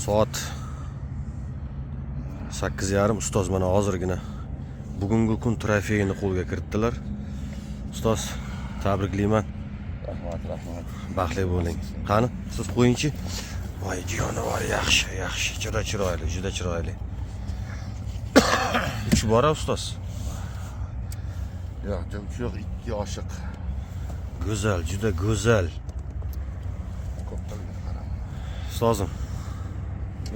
Soat 8:30 ustoz mana hozirgina bugungi kun trofeyini qo'lga kiritdilar. Ustoz, tabriklayman. Rahmat. Baxtli bo'ling. Qani, siz qo'yingchi. Voy, jonivor yaxshi, juda chiroyli. Uch bora ustoz. Yo'q, yo'q, 2 oshiq. Go'zal, juda go'zal. Ko'pdan qaram. Ustozim,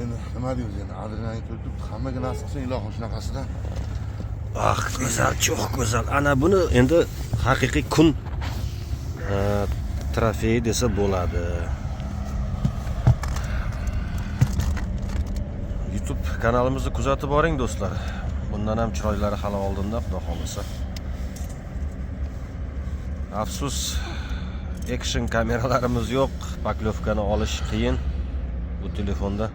Endi nima deymiz endi, adrenalin to'lib, hammaga nasib qilsin ilohim shunaqasidan. go'zal, cho'q go'zal. Ana buni endi haqiqiy kun trofey desa bo'ladi. YouTube kanalimizni kuzatib boring do'stlar. Bundan ham chiroylari hali oldinda, xudo xolasa. Afsus, action kameralarimiz yo'q. Paklovkani olish qiyin bu telefonda.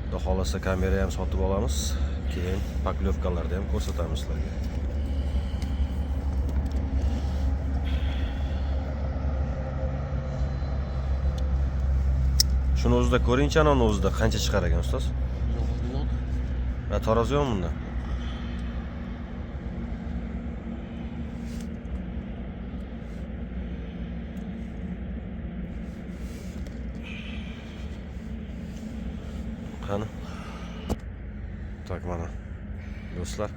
Xudo xolasa kamera ham sotib olamiz. Keyin paklovkalarni ham ko'rsatamiz sizlarga. Shuni o'zida ko'ringchi, ana uni o'zida qancha chiqar ekan ustoz? Yo'q. Va tarozi yo'qmi bunda? Qani? Tak mana. Do'stlar.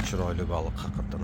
Chiroyli baliq haqiqatan.